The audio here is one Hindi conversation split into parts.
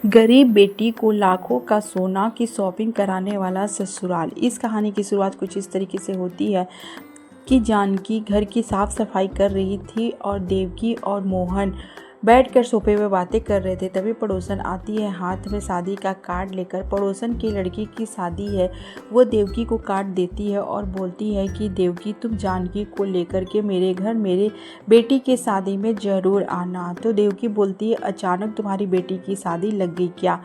गरीब बेटी को लाखों का सोना की शॉपिंग कराने वाला ससुराल। इस कहानी की शुरुआत कुछ इस तरीके से होती है कि जानकी घर की साफ सफाई कर रही थी और देवकी और मोहन बैठकर सोफे में बातें कर रहे थे। तभी पड़ोसन आती है हाथ में शादी का कार्ड लेकर। पड़ोसन की लड़की की शादी है। वो देवकी को कार्ड देती है और बोलती है कि देवकी, तुम जानकी को लेकर के मेरे घर मेरे बेटी की शादी में ज़रूर आना। तो देवकी बोलती है, अचानक तुम्हारी बेटी की शादी लग गई क्या?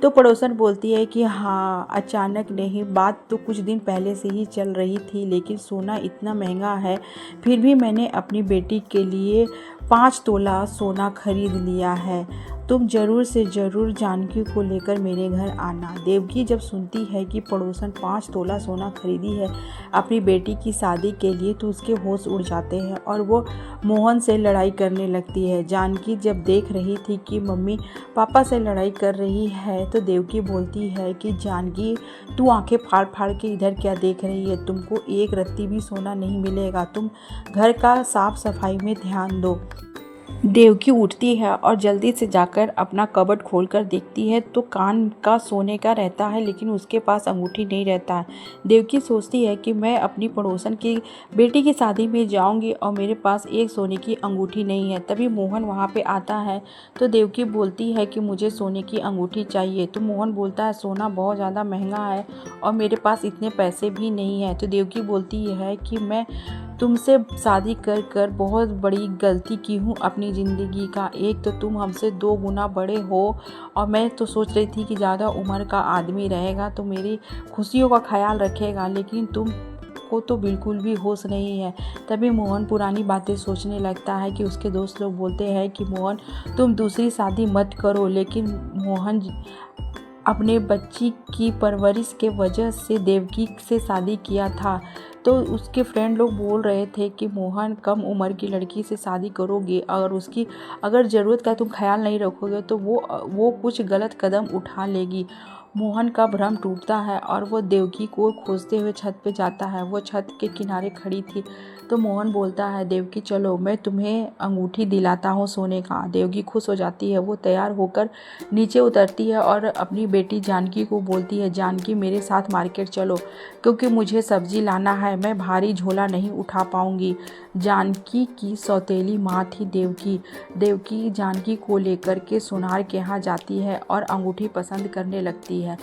तो पड़ोसन बोलती है कि हाँ, अचानक नहीं, बात तो कुछ दिन पहले से ही चल रही थी, लेकिन सोना इतना महंगा है, फिर भी मैंने अपनी बेटी के लिए 5 तोला सोना खरीद लिया है। तुम ज़रूर से ज़रूर जानकी को लेकर मेरे घर आना। देवकी जब सुनती है कि पड़ोसन 5 तोला सोना खरीदी है अपनी बेटी की शादी के लिए, तो उसके होश उड़ जाते हैं और वो मोहन से लड़ाई करने लगती है। जानकी जब देख रही थी कि मम्मी पापा से लड़ाई कर रही है, तो देवकी बोलती है कि जानकी, तू आंखें फाड़ फाड़ के इधर क्या देख रही है? तुमको एक रत्ती भी सोना नहीं मिलेगा। तुम घर का साफ सफाई में ध्यान दो। देवकी उठती है और जल्दी से जाकर अपना कबर्ड खोलकर देखती है तो कान का सोने का रहता है, लेकिन उसके पास अंगूठी नहीं रहता है। देवकी सोचती है कि मैं अपनी पड़ोसन की बेटी की शादी में जाऊंगी और मेरे पास एक सोने की अंगूठी नहीं है। तभी मोहन वहां पे आता है तो देवकी बोलती है कि मुझे सोने की अंगूठी चाहिए। तो मोहन बोलता है, सोना बहुत ज़्यादा महंगा है और मेरे पास इतने पैसे भी नहीं है। तो देवकी बोलती है कि मैं तुमसे शादी कर कर बहुत बड़ी गलती की हूँ अपनी ज़िंदगी का। एक तो तुम हमसे 2 गुना बड़े हो और मैं तो सोच रही थी कि ज़्यादा उम्र का आदमी रहेगा तो मेरी खुशियों का ख्याल रखेगा, लेकिन तुम को तो बिल्कुल भी होश नहीं है। तभी मोहन पुरानी बातें सोचने लगता है कि उसके दोस्त लोग बोलते हैं कि मोहन, तुम दूसरी शादी मत करो, लेकिन मोहन अपने बच्ची की परवरिश के वजह से देवकी से शादी किया था। तो उसके फ्रेंड लोग बोल रहे थे कि मोहन, कम उम्र की लड़की से शादी करोगे और उसकी अगर ज़रूरत का तुम ख्याल नहीं रखोगे तो वो कुछ गलत कदम उठा लेगी। मोहन का भ्रम टूटता है और वो देवकी को खोजते हुए छत पे जाता है। वो छत के किनारे खड़ी थी तो मोहन बोलता है, देवकी चलो, मैं तुम्हें अंगूठी दिलाता हूँ सोने का। देवकी खुश हो जाती है। वो तैयार होकर नीचे उतरती है और अपनी बेटी जानकी को बोलती है, जानकी मेरे साथ मार्केट चलो, क्योंकि मुझे सब्जी लाना है, मैं भारी झोला नहीं उठा पाऊंगी। जानकी की सौतेली माँ थी देवकी। देवकी जानकी को लेकर के सुनार के यहाँ जाती है और अंगूठी पसंद करने लगती है।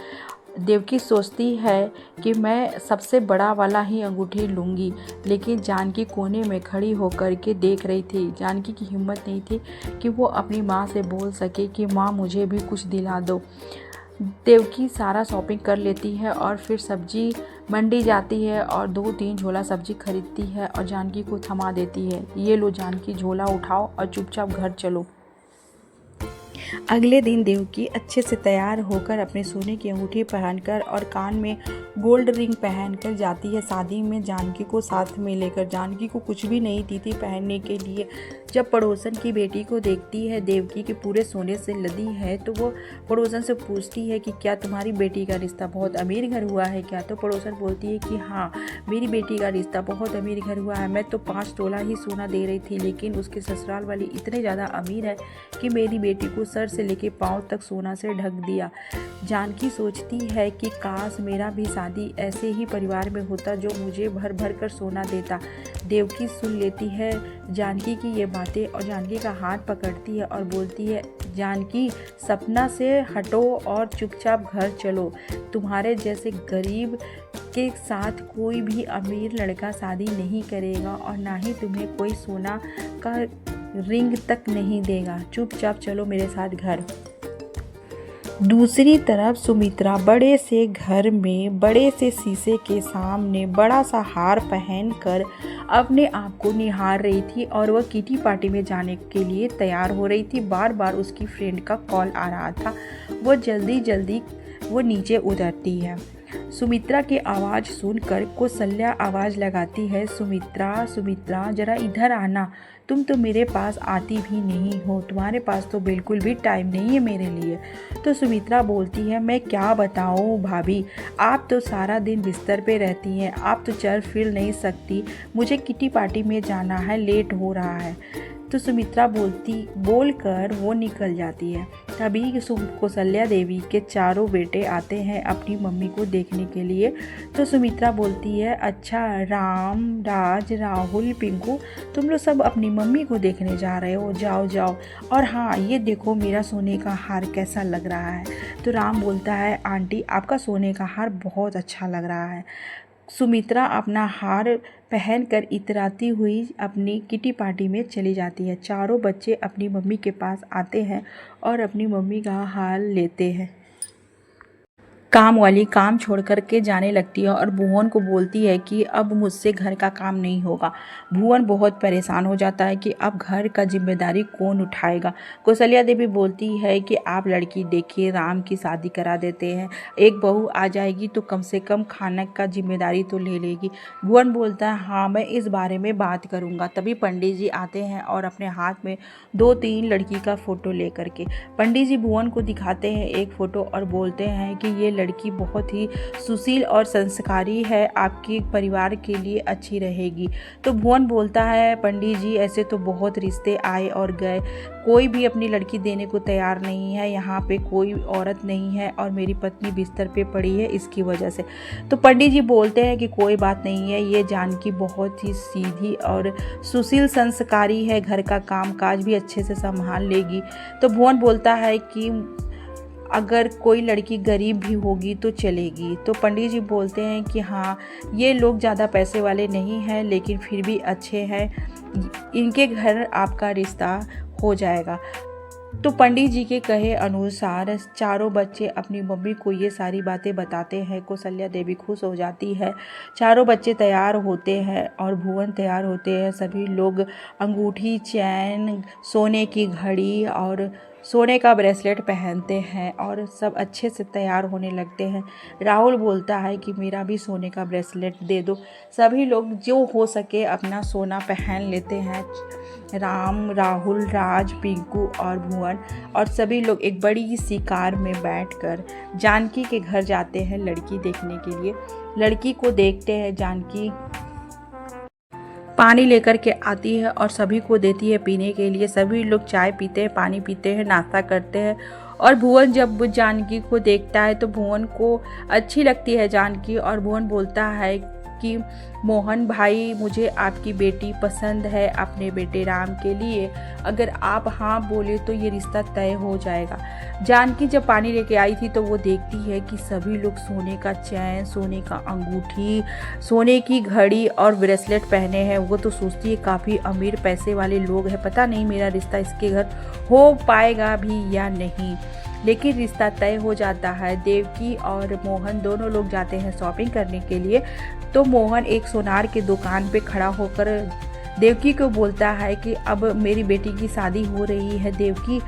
देवकी सोचती है कि मैं सबसे बड़ा वाला ही अंगूठी लूँगी, लेकिन जानकी कोने में खड़ी होकर के देख रही थी। जानकी की हिम्मत नहीं थी कि वो अपनी माँ से बोल सके कि माँ मुझे भी कुछ दिला दो। देवकी सारा शॉपिंग कर लेती है और फिर सब्जी मंडी जाती है और 2-3 झोला सब्जी खरीदती है और जानकी को थमा देती है, ये लो जानकी, झोला उठाओ और चुपचाप घर चलो। अगले दिन देवकी अच्छे से तैयार होकर अपने सोने की अंगूठी पहनकर और कान में गोल्ड रिंग पहनकर जाती है शादी में, जानकी को साथ में लेकर। जानकी को कुछ भी नहीं थी पहनने के लिए। जब पड़ोसन की बेटी को देखती है देवकी के पूरे सोने से लदी है, तो वो पड़ोसन से पूछती है कि क्या तुम्हारी बेटी का रिश्ता बहुत अमीर घर हुआ है क्या? तो पड़ोसन बोलती है कि हाँ, मेरी बेटी का रिश्ता बहुत अमीर घर हुआ है। मैं तो 5 तोला ही सोना दे रही थी, लेकिन उसके ससुराल वाले इतने ज़्यादा अमीर है कि मेरी बेटी को सर से लेके पांव तक सोना से ढक दिया। जानकी सोचती है कि काश मेरा भी शादी ऐसे ही परिवार में होता जो मुझे भर भर कर सोना देता। देवकी सुन लेती है जानकी की ये बातें और जानकी का हाथ पकड़ती है और बोलती है, जानकी, सपना से हटो और चुपचाप घर चलो। तुम्हारे जैसे गरीब के साथ कोई भी अमीर लड़का शादी नहीं करेगा और ना ही तुम्हें कोई सोना का रिंग तक नहीं देगा। चुपचाप चलो मेरे साथ घर। दूसरी तरफ सुमित्रा बड़े से घर में बड़े से शीशे के सामने बड़ा सा हार पहनकर अपने आप को निहार रही थी और वह किटी पार्टी में जाने के लिए तैयार हो रही थी। बार बार उसकी फ्रेंड का कॉल आ रहा था। वो जल्दी वो नीचे उतरती है। सुमित्रा की आवाज़ सुनकर कौशल्या आवाज़ लगाती है, सुमित्रा, सुमित्रा जरा इधर आना, तुम तो मेरे पास आती भी नहीं हो, तुम्हारे पास तो बिल्कुल भी टाइम नहीं है मेरे लिए। तो सुमित्रा बोलती है, मैं क्या बताऊँ भाभी, आप तो सारा दिन बिस्तर पे रहती हैं, आप तो चल फिर नहीं सकती, मुझे किटी पार्टी में जाना है, लेट हो रहा है। तो सुमित्रा बोलकर वो निकल जाती है। तभी कौशल्या देवी के चारों बेटे आते हैं अपनी मम्मी को देखने के लिए। तो सुमित्रा बोलती है, अच्छा राम, राज, राहुल, पिंकू, तुम लोग सब अपनी मम्मी को देखने जा रहे हो, जाओ जाओ। और हाँ, ये देखो मेरा सोने का हार कैसा लग रहा है। तो राम बोलता है, आंटी आपका सोने का हार बहुत अच्छा लग रहा है। सुमित्रा अपना हार पहनकर इतराती हुई अपनी किटी पार्टी में चली जाती है। चारों बच्चे अपनी मम्मी के पास आते हैं और अपनी मम्मी का हाल लेते हैं। काम वाली काम छोड़ कर के जाने लगती है और भुवन को बोलती है कि अब मुझसे घर का काम नहीं होगा। भुवन बहुत परेशान हो जाता है कि अब घर का जिम्मेदारी कौन उठाएगा। कौशल्या देवी बोलती है कि आप लड़की देखिए, राम की शादी करा देते हैं, एक बहू आ जाएगी तो कम से कम खाना का जिम्मेदारी तो ले लेगी। भुवन बोलता है, हाँ मैं इस बारे में बात करूँगा। तभी पंडित जी आते हैं और अपने हाथ में 2-3 लड़की का फ़ोटो लेकर के पंडित जी भुवन को दिखाते हैं एक फ़ोटो और बोलते हैं कि ये लड़की बहुत ही सुशील और संस्कारी है, आपके परिवार के लिए अच्छी रहेगी। तो भुवन बोलता है, पंडित जी ऐसे तो बहुत रिश्ते आए और गए, कोई भी अपनी लड़की देने को तैयार नहीं है, यहाँ पे कोई औरत नहीं है और मेरी पत्नी बिस्तर पे पड़ी है इसकी वजह से। तो पंडित जी बोलते हैं कि कोई बात नहीं है, ये जानकी बहुत ही सीधी और सुशील संस्कारी है, घर का काम काज भी अच्छे से संभाल लेगी। तो भुवन बोलता है कि अगर कोई लड़की गरीब भी होगी तो चलेगी। तो पंडित जी बोलते हैं कि हाँ, ये लोग ज़्यादा पैसे वाले नहीं हैं लेकिन फिर भी अच्छे हैं, इनके घर आपका रिश्ता हो जाएगा। तो पंडित जी के कहे अनुसार चारों बच्चे अपनी मम्मी को ये सारी बातें बताते हैं। कौशल्या देवी खुश हो जाती है। चारों बच्चे तैयार होते हैं और भुवन तैयार होते हैं। सभी लोग अंगूठी, चैन, सोने की घड़ी और सोने का ब्रेसलेट पहनते हैं और सब अच्छे से तैयार होने लगते हैं। राहुल बोलता है कि मेरा भी सोने का ब्रेसलेट दे दो। सभी लोग जो हो सके अपना सोना पहन लेते हैं। राम, राहुल, राज, पिंकू और भुवन और सभी लोग एक बड़ी सी कार में बैठकर जानकी के घर जाते हैं लड़की देखने के लिए। लड़की को देखते हैं, जानकी पानी लेकर के आती है और सभी को देती है पीने के लिए। सभी लोग चाय पीते हैं, पानी पीते हैं, नाश्ता करते हैं। और भुवन जब जानकी को देखता है तो भुवन को अच्छी लगती है जानकी और भुवन बोलता है कि मोहन भाई, मुझे आपकी बेटी पसंद है अपने बेटे राम के लिए, अगर आप हाँ बोले तो ये रिश्ता तय हो जाएगा। जानकी जब पानी लेके आई थी तो वो देखती है कि सभी लोग सोने का चैन, सोने का अंगूठी, सोने की घड़ी और ब्रेसलेट पहने हैं। वो तो सोचती है काफ़ी अमीर पैसे वाले लोग हैं, पता नहीं मेरा रिश्ता इसके घर हो पाएगा भी या नहीं। लेकिन रिश्ता तय हो जाता है। देवकी और मोहन दोनों लोग जाते हैं शॉपिंग करने के लिए। तो मोहन एक सोनार की दुकान पे खड़ा होकर देवकी को बोलता है कि अब मेरी बेटी की शादी हो रही है देवकी,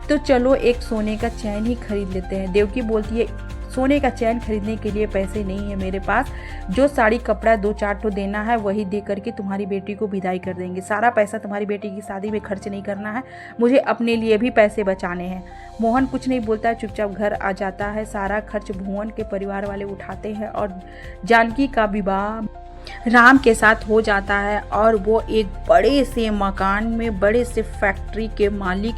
तो चलो एक सोने का चैन ही खरीद लेते हैं। देवकी बोलती है, सोने का चैन खरीदने के लिए पैसे नहीं है मेरे पास, जो साड़ी कपड़ा 2-4 तो देना है वही दे करके तुम्हारी बेटी को विदाई कर देंगे। सारा पैसा तुम्हारी बेटी की शादी में खर्च नहीं करना है, मुझे अपने लिए भी पैसे बचाने हैं। मोहन कुछ नहीं बोलता है, चुपचाप घर आ जाता है। सारा खर्च भुवन के परिवार वाले उठाते हैं और जानकी का विवाह राम के साथ हो जाता है और वो एक बड़े से मकान में, बड़े से फैक्ट्री के मालिक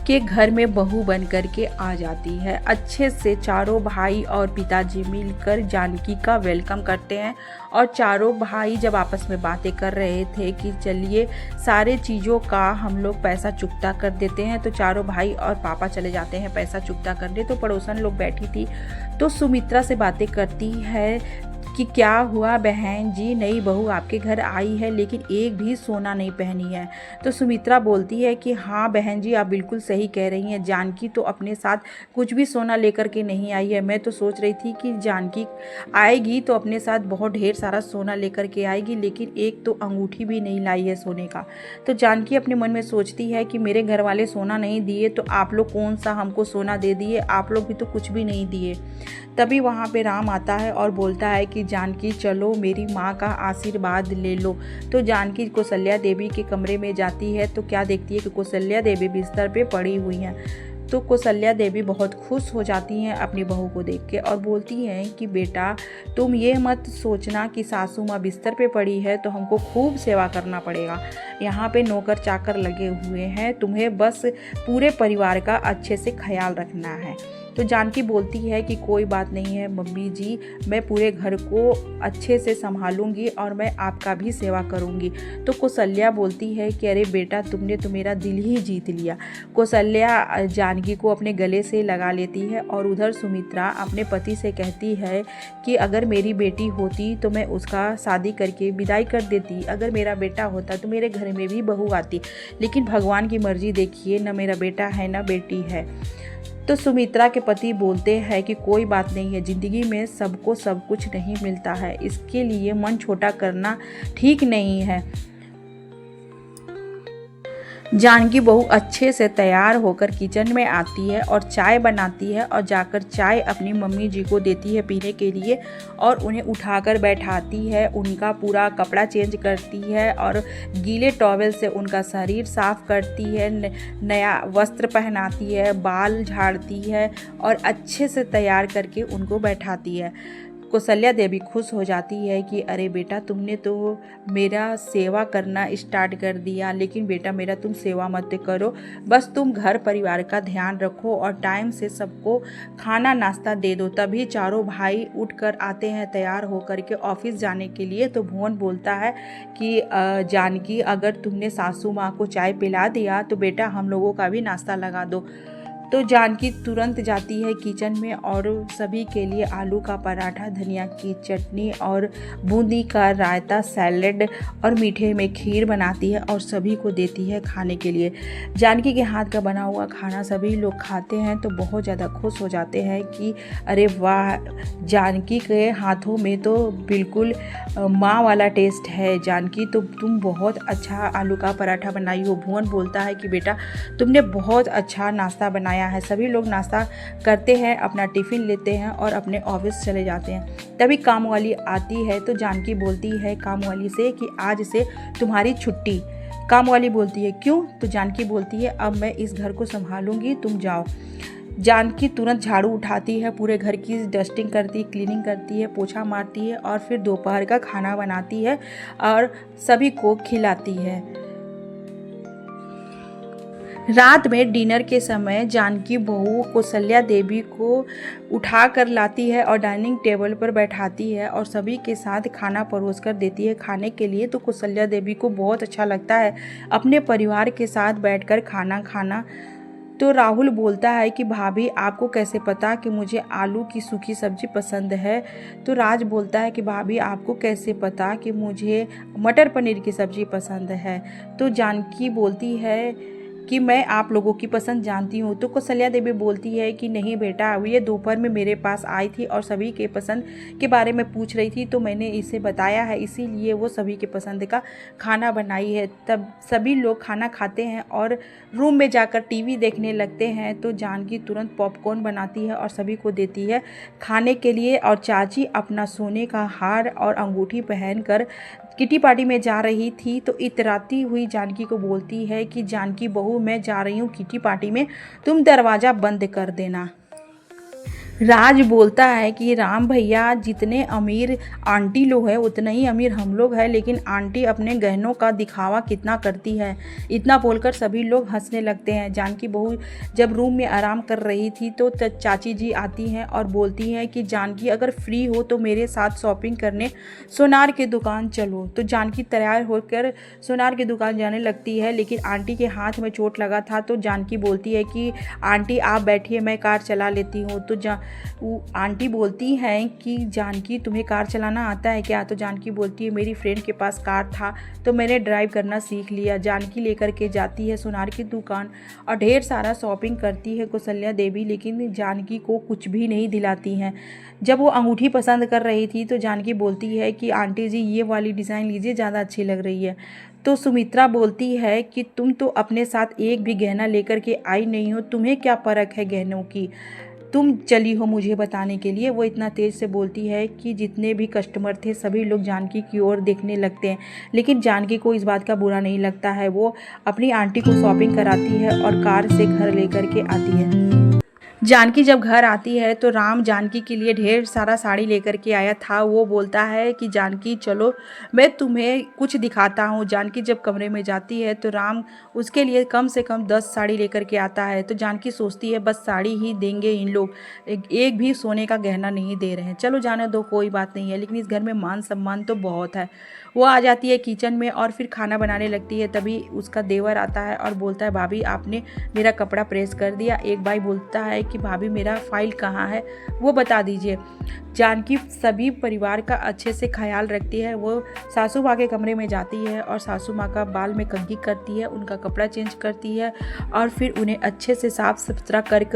के घर में बहू बन कर के आ जाती है। अच्छे से चारों भाई और पिताजी मिलकर जानकी का वेलकम करते हैं और चारों भाई जब आपस में बातें कर रहे थे कि चलिए सारे चीज़ों का हम लोग पैसा चुकता कर देते हैं, तो चारों भाई और पापा चले जाते हैं पैसा चुकता करने। तो पड़ोसन लोग बैठी थी तो सुमित्रा से बातें करती है कि क्या हुआ बहन जी, नई बहू आपके घर आई है लेकिन एक भी सोना नहीं पहनी है। तो सुमित्रा बोलती है कि हाँ बहन जी, आप बिल्कुल सही कह रही हैं, जानकी तो अपने साथ कुछ भी सोना लेकर के नहीं आई है। मैं तो सोच रही थी कि जानकी आएगी तो अपने साथ बहुत ढेर सारा सोना लेकर के आएगी, लेकिन एक तो अंगूठी भी नहीं लाई है सोने का। तो जानकी अपने मन में सोचती है कि मेरे घर वाले सोना नहीं दिए तो आप लोग कौन सा हमको सोना दे दिए, आप लोग भी तो कुछ भी नहीं दिए। तभी वहाँ पे राम आता है और बोलता है कि जानकी चलो मेरी माँ का आशीर्वाद ले लो। तो जानकी कौशल्या देवी के कमरे में जाती है तो क्या देखती है कि कौशल्या देवी बिस्तर पे पड़ी हुई हैं। तो कौशल्या देवी बहुत खुश हो जाती हैं अपनी बहू को देख के और बोलती हैं कि बेटा तुम ये मत सोचना कि सासू माँ बिस्तर पे पड़ी है तो हमको खूब सेवा करना पड़ेगा। यहाँ पे नौकर चाकर लगे हुए हैं, तुम्हें बस पूरे परिवार का अच्छे से ख्याल रखना है। तो जानकी बोलती है कि कोई बात नहीं है मम्मी जी, मैं पूरे घर को अच्छे से संभालूंगी और मैं आपका भी सेवा करूंगी। तो कौशल्या बोलती है कि अरे बेटा तुमने तो मेरा दिल ही जीत लिया। कौशल्या जानकी को अपने गले से लगा लेती है और उधर सुमित्रा अपने पति से कहती है कि अगर मेरी बेटी होती तो मैं उसका शादी करके विदाई कर देती, अगर मेरा बेटा होता तो मेरे घर में भी बहू आती, लेकिन भगवान की मर्जी देखिए, न मेरा बेटा है न बेटी है। तो सुमित्रा के पति बोलते हैं कि कोई बात नहीं है, ज़िंदगी में सबको सब कुछ नहीं मिलता है, इसके लिए मन छोटा करना ठीक नहीं है। जानकी बहू अच्छे से तैयार होकर किचन में आती है और चाय बनाती है और जाकर चाय अपनी मम्मी जी को देती है पीने के लिए और उन्हें उठाकर बैठाती है, उनका पूरा कपड़ा चेंज करती है और गीले टॉवेल से उनका शरीर साफ करती है, नया वस्त्र पहनाती है, बाल झाड़ती है और अच्छे से तैयार करके उनको बैठाती है। कौशल्या देवी खुश हो जाती है कि अरे बेटा तुमने तो मेरा सेवा करना स्टार्ट कर दिया, लेकिन बेटा मेरा तुम सेवा मत करो, बस तुम घर परिवार का ध्यान रखो और टाइम से सबको खाना नाश्ता दे दो। तभी चारों भाई उठकर आते हैं तैयार होकर के ऑफिस जाने के लिए। तो भुवन बोलता है कि जानकी अगर तुमने सासू माँ को चाय पिला दिया तो बेटा हम लोगों का भी नाश्ता लगा दो। तो जानकी तुरंत जाती है किचन में और सभी के लिए आलू का पराठा, धनिया की चटनी और बूंदी का रायता, सैलेड और मीठे में खीर बनाती है और सभी को देती है खाने के लिए। जानकी के हाथ का बना हुआ खाना सभी लोग खाते हैं तो बहुत ज़्यादा खुश हो जाते हैं कि अरे वाह, जानकी के हाथों में तो बिल्कुल माँ वाला टेस्ट है। जानकी तो तुम बहुत अच्छा आलू का पराठा बनाई हो। भुवन बोलता है कि बेटा तुमने बहुत अच्छा नाश्ता बनाया है। सभी लोग नाश्ता करते हैं, अपना टिफ़िन लेते हैं और अपने ऑफिस चले जाते हैं। तभी काम वाली आती है तो जानकी बोलती है काम वाली से कि आज से तुम्हारी छुट्टी। काम वाली बोलती है क्यों? तो जानकी बोलती है अब मैं इस घर को संभालूंगी, तुम जाओ। जानकी तुरंत झाड़ू उठाती है, पूरे घर की डस्टिंग करती, क्लीनिंग करती है, पोछा मारती है और फिर दोपहर का खाना बनाती है और सभी को खिलाती है। रात में डिनर के समय जानकी बहू कौशल्या देवी को उठा कर लाती है और डाइनिंग टेबल पर बैठाती है और सभी के साथ खाना परोस कर देती है खाने के लिए। तो कौशल्या देवी को बहुत अच्छा लगता है अपने परिवार के साथ बैठकर खाना खाना। तो राहुल बोलता है कि भाभी आपको कैसे पता कि मुझे आलू की सूखी सब्जी पसंद है? तो राज बोलता है कि भाभी आपको कैसे पता कि मुझे मटर पनीर की सब्जी पसंद है? तो जानकी बोलती है कि मैं आप लोगों की पसंद जानती हूँ। तो कौशल्या देवी बोलती है कि नहीं बेटा, ये दोपहर में मेरे पास आई थी और सभी के पसंद के बारे में पूछ रही थी तो मैंने इसे बताया है, इसीलिए वो सभी के पसंद का खाना बनाई है। तब सभी लोग खाना खाते हैं और रूम में जाकर टीवी देखने लगते हैं। तो जानकी तुरंत पॉपकॉर्न बनाती है और सभी को देती है खाने के लिए और चाची अपना सोने का हार और अंगूठी पहनकर किटी पार्टी में जा रही थी। तो इतराती हुई जानकी को बोलती है कि जानकी बहू मैं जा रही हूँ किटी पार्टी में, तुम दरवाज़ा बंद कर देना। राज बोलता है कि राम भैया जितने अमीर आंटी लोग हैं उतने ही अमीर हम लोग हैं, लेकिन आंटी अपने गहनों का दिखावा कितना करती है। इतना बोलकर सभी लोग हंसने लगते हैं। जानकी बहू जब रूम में आराम कर रही थी तो चाची जी आती हैं और बोलती हैं कि जानकी अगर फ्री हो तो मेरे साथ शॉपिंग करने सोनार की दुकान चलो। तो जानकी तैयार होकर सोनार की दुकान जाने लगती है, लेकिन आंटी के हाथ में चोट लगा था। तो जानकी बोलती है कि आंटी आप बैठिए, मैं कार चला लेती हूँ। तो आंटी बोलती हैं कि जानकी तुम्हें कार चलाना आता है क्या? तो जानकी बोलती है मेरी फ्रेंड के पास कार था तो मैंने ड्राइव करना सीख लिया। जानकी लेकर के जाती है सोनार की दुकान और ढेर सारा शॉपिंग करती है कौशल्या देवी, लेकिन जानकी को कुछ भी नहीं दिलाती हैं। जब वो अंगूठी पसंद कर रही थी तो जानकी बोलती है कि आंटी जी ये वाली डिज़ाइन लीजिए, ज़्यादा अच्छी लग रही है। तो सुमित्रा बोलती है कि तुम तो अपने साथ एक भी गहना लेकर के आई नहीं हो, तुम्हें क्या फ़र्क है गहनों की? तुम चली हो मुझे बताने के लिए। वो इतना तेज़ से बोलती है कि जितने भी कस्टमर थे सभी लोग जानकी की ओर देखने लगते हैं, लेकिन जानकी को इस बात का बुरा नहीं लगता है। वो अपनी आंटी को शॉपिंग कराती है और कार से घर लेकर के आती है। जानकी जब घर आती है तो राम जानकी के लिए ढेर सारा साड़ी लेकर के आया था। वो बोलता है कि जानकी चलो मैं तुम्हें कुछ दिखाता हूँ। जानकी जब कमरे में जाती है तो राम उसके लिए कम से कम 10 साड़ी लेकर के आता है। तो जानकी सोचती है बस साड़ी ही देंगे इन लोग, एक भी सोने का गहना नहीं दे रहे हैं। चलो जाने दो, कोई बात नहीं है, लेकिन इस घर में मान सम्मान तो बहुत है। वो आ जाती है किचन में और फिर खाना बनाने लगती है। तभी उसका देवर आता है और बोलता है भाभी आपने मेरा कपड़ा प्रेस कर दिया। एक भाई बोलता है कि भाभी मेरा फाइल कहाँ है, वो बता दीजिए। जानकी सभी परिवार का अच्छे से ख्याल रखती है। वो सासू माँ के कमरे में जाती है और सासू माँ का बाल में कंघी करती है, उनका कपड़ा चेंज करती है और फिर उन्हें अच्छे से साफ सुथरा कर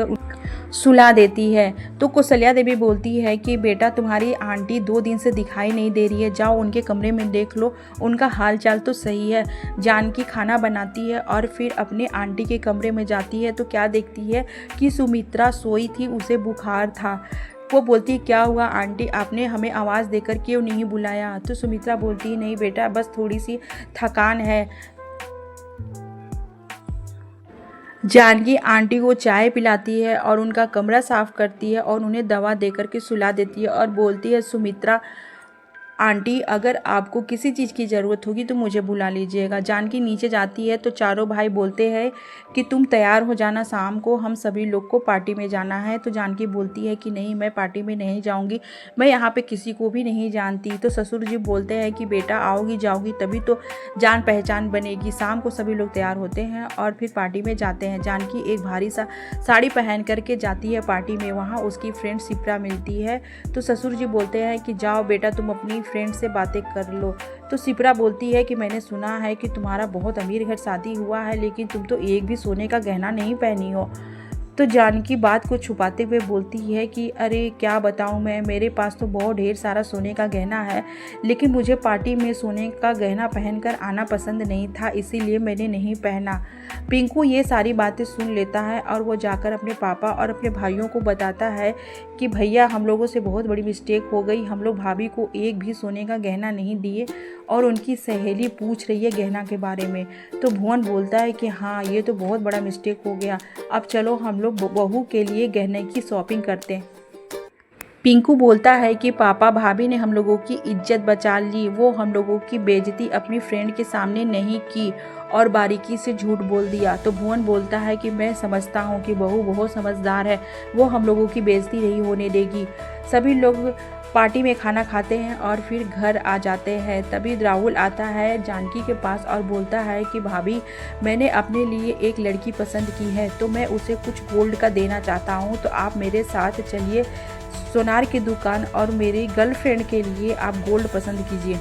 सुला देती है। तो कौशल्या देवी बोलती है कि बेटा तुम्हारी आंटी 2 दिन से दिखाई नहीं दे रही है, जाओ उनके कमरे में देख लो, उनका हाल चाल तो सही है। जानकी खाना बनाती है और फिर अपने आंटी के कमरे में जाती है तो क्या देखती है कि सुमित्रा सोई थी, उसे बुखार था। वो बोलती है क्या हुआ आंटी, आपने हमें आवाज़ देकर क्यों नहीं बुलाया। तो सुमित्रा बोलती है नहीं बेटा, बस थोड़ी सी थकान है। जानकी आंटी को चाय पिलाती है और उनका कमरा साफ करती है और उन्हें दवा देकर के सुला देती है और बोलती है सुमित्रा आंटी अगर आपको किसी चीज़ की ज़रूरत होगी तो मुझे बुला लीजिएगा। जानकी नीचे जाती है तो चारों भाई बोलते हैं कि तुम तैयार हो जाना, शाम को हम सभी लोग को पार्टी में जाना है। तो जानकी बोलती है कि नहीं मैं पार्टी में नहीं जाऊंगी, मैं यहाँ पे किसी को भी नहीं जानती। तो ससुर जी बोलते हैं कि बेटा आओगी जाओगी तभी तो जान पहचान बनेगी। शाम को सभी लोग तैयार होते हैं और फिर पार्टी में जाते हैं। जानकी एक भारी सा साड़ी पहन करके जाती है पार्टी में, वहाँ उसकी फ्रेंड शिप्रा मिलती है। तो ससुर जी बोलते हैं कि जाओ बेटा तुम अपनी फ्रेंड से बातें कर लो। तो शिप्रा बोलती है कि मैंने सुना है कि तुम्हारा बहुत अमीर घर शादी हुआ है, लेकिन तुम तो एक भी सोने का गहना नहीं पहनी हो। तो जानकी बात को छुपाते हुए बोलती है कि अरे क्या बताऊं मैं, मेरे पास तो बहुत ढेर सारा सोने का गहना है, लेकिन मुझे पार्टी में सोने का गहना पहनकर आना पसंद नहीं था, इसीलिए मैंने नहीं पहना। पिंकू ये सारी बातें सुन लेता है और वो जाकर अपने पापा और अपने भाइयों को बताता है कि भैया हम लोगों से बहुत बड़ी मिस्टेक हो गई, हम लोग भाभी को एक भी सोने का गहना नहीं दिए और उनकी सहेली पूछ रही है गहना के बारे में। तो भुवन बोलता है कि हाँ ये तो बहुत बड़ा मिस्टेक हो गया, अब चलो हम लोग बहू के लिए गहने की शॉपिंग करते हैं। पिंकू बोलता है कि पापा भाभी ने हम लोगों की इज्जत बचा ली, वो हम लोगों की बेइज्जती अपनी फ्रेंड के सामने नहीं की और बारीकी से झूठ बोल दिया। तो भुवन बोलता है कि मैं समझता हूँ कि बहू बहुत समझदार है, वो हम लोगों की बेइज्जती नहीं होने देगी। सभी लोग पार्टी में खाना खाते हैं और फिर घर आ जाते हैं। तभी राहुल आता है जानकी के पास और बोलता है कि भाभी मैंने अपने लिए एक लड़की पसंद की है, तो मैं उसे कुछ गोल्ड का देना चाहता हूँ, तो आप मेरे साथ चलिए सोनार की दुकान और मेरी गर्लफ्रेंड के लिए आप गोल्ड पसंद कीजिए।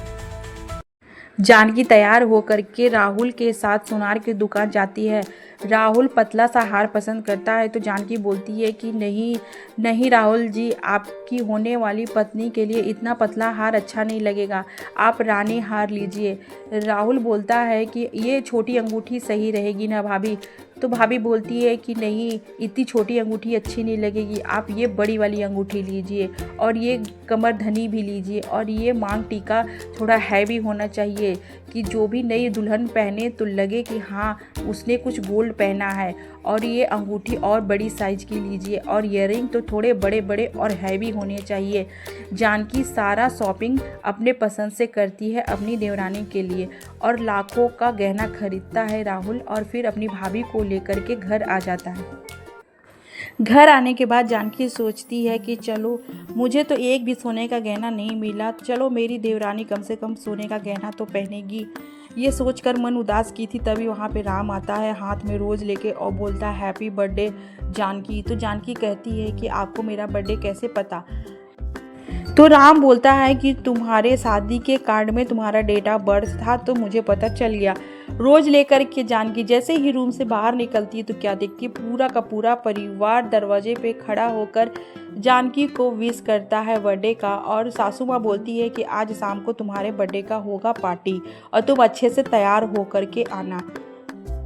जानकी तैयार होकर के राहुल के साथ सोनार की दुकान जाती है। राहुल पतला सा हार पसंद करता है तो जानकी बोलती है कि नहीं नहीं राहुल जी, आपकी होने वाली पत्नी के लिए इतना पतला हार अच्छा नहीं लगेगा, आप रानी हार लीजिए। राहुल बोलता है कि ये छोटी अंगूठी सही रहेगी ना भाभी। तो भाभी बोलती है कि नहीं इतनी छोटी अंगूठी अच्छी नहीं लगेगी, आप ये बड़ी वाली अंगूठी लीजिए और ये कमर धनी भी लीजिए और ये मांग टीका थोड़ा हैवी होना चाहिए कि जो भी नई दुल्हन पहने तो लगे कि हाँ उसने कुछ गोल्ड पहना है, और ये अंगूठी और बड़ी साइज़ की लीजिए और ईयरिंग तो थोड़े बड़े बड़े और हैवी होने चाहिए। जानकी सारा शॉपिंग अपने पसंद से करती है अपनी देवरानी के लिए और लाखों का गहना खरीदता है राहुल और फिर अपनी भाभी को लेकर के घर आ जाता है। घर आने के बाद जानकी सोचती है कि चलो मुझे तो एक भी सोने का गहना नहीं मिला, चलो मेरी देवरानी कम से कम सोने का गहना तो पहनेगी। ये सोचकर मन उदास की थी, तभी वहाँ पे राम आता है हाथ में रोज़ लेके और बोलता है हैप्पी बर्थडे जानकी। तो जानकी कहती है कि आपको मेरा बर्थडे कैसे पता। तो राम बोलता है कि तुम्हारे शादी के कार्ड में तुम्हारा डेट ऑफ बर्थ था तो मुझे पता चल गया। रोज लेकर के जानकी जैसे ही रूम से बाहर निकलती है तो क्या देखती है, पूरा का पूरा परिवार दरवाजे पे खड़ा होकर जानकी को विश करता है बर्थडे का। और सासू माँ बोलती है कि आज शाम को तुम्हारे बर्थडे का होगा पार्टी और तुम अच्छे से तैयार होकर के आना।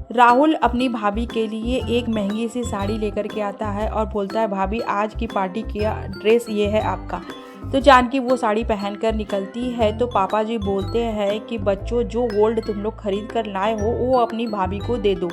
राहुल अपनी भाभी के लिए एक महंगी सी साड़ी लेकर के आता है और बोलता है, भाभी आज की पार्टी का ड्रेस ये है आपका। तो जानकी वो साड़ी पहनकर निकलती है तो पापा जी बोलते हैं कि बच्चों, जो गोल्ड तुम लोग खरीद कर लाए हो वो अपनी भाभी को दे दो।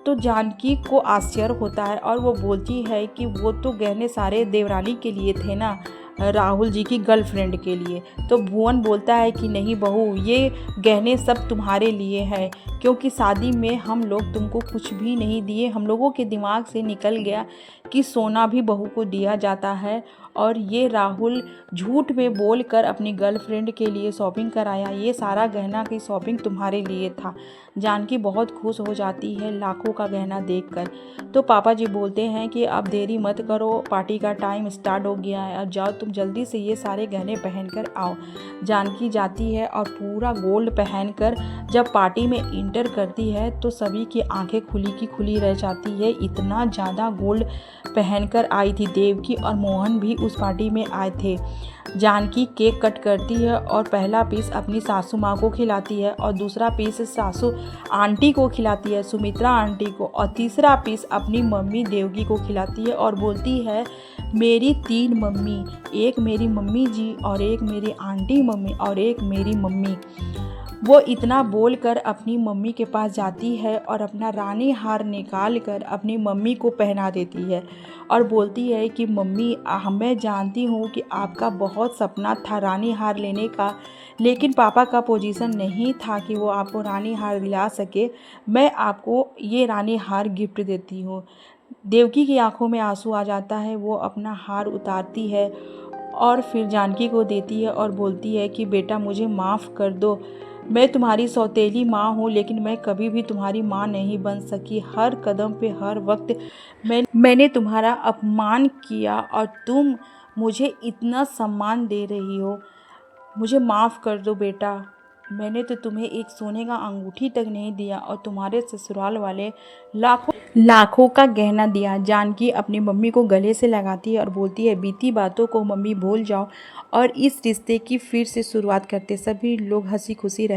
तो जानकी को आश्चर्य होता है और वो बोलती है कि वो तो गहने सारे देवरानी के लिए थे ना, राहुल जी की गर्लफ्रेंड के लिए। तो भुवन बोलता है कि नहीं बहू, ये गहने सब तुम्हारे लिए हैं, क्योंकि शादी में हम लोग तुमको कुछ भी नहीं दिए। हम लोगों के दिमाग से निकल गया कि सोना भी बहू को दिया जाता है, और ये राहुल झूठ में बोलकर अपनी गर्लफ्रेंड के लिए शॉपिंग कराया। ये सारा गहना की शॉपिंग तुम्हारे लिए था। जानकी बहुत खुश हो जाती है लाखों का गहना देखकर। तो पापा जी बोलते हैं कि अब देरी मत करो, पार्टी का टाइम स्टार्ट हो गया है, अब जाओ तुम जल्दी से ये सारे गहने पहनकर आओ। जानकी जाती है और पूरा गोल्ड पहनकर जब पार्टी में इंटर करती है तो सभी की आंखें खुली की खुली रह जाती है। इतना ज़्यादा गोल्ड पहनकर आई थी। देवकी और मोहन भी उस पार्टी में आए थे। जानकी केक कट करती है और पहला पीस अपनी सासू माँ को खिलाती है और दूसरा पीस सासू आंटी को खिलाती है, सुमित्रा आंटी को, और तीसरा पीस अपनी मम्मी देवकी को खिलाती है और बोलती है, मेरी 3 मम्मी, एक मेरी मम्मी जी और एक मेरी आंटी मम्मी और एक मेरी मम्मी। वो इतना बोलकर अपनी मम्मी के पास जाती है और अपना रानी हार निकाल कर अपनी मम्मी को पहना देती है और बोलती है कि मम्मी, मैं जानती हूँ कि आपका बहुत सपना था रानी हार लेने का, लेकिन पापा का पोजीशन नहीं था कि वो आपको रानी हार दिला सके। मैं आपको ये रानी हार गिफ्ट देती हूँ। देवकी की आंखों में आंसू आ जाता है। वो अपना हार उतारती है और फिर जानकी को देती है और बोलती है कि बेटा, मुझे माफ़ कर दो। मैं तुम्हारी सौतेली माँ हूँ, लेकिन मैं कभी भी तुम्हारी माँ नहीं बन सकी। हर कदम पे, हर वक्त मैंने तुम्हारा अपमान किया और तुम मुझे इतना सम्मान दे रही हो। मुझे माफ़ कर दो बेटा। मैंने तो तुम्हें एक सोने का अंगूठी तक नहीं दिया और तुम्हारे ससुराल वाले लाखों का गहना दिया। जानकी अपनी मम्मी को गले से लगाती है और बोलती है, बीती बातों को मम्मी भूल जाओ और इस रिश्ते की फिर से शुरुआत करते। सभी लोग हंसी खुशी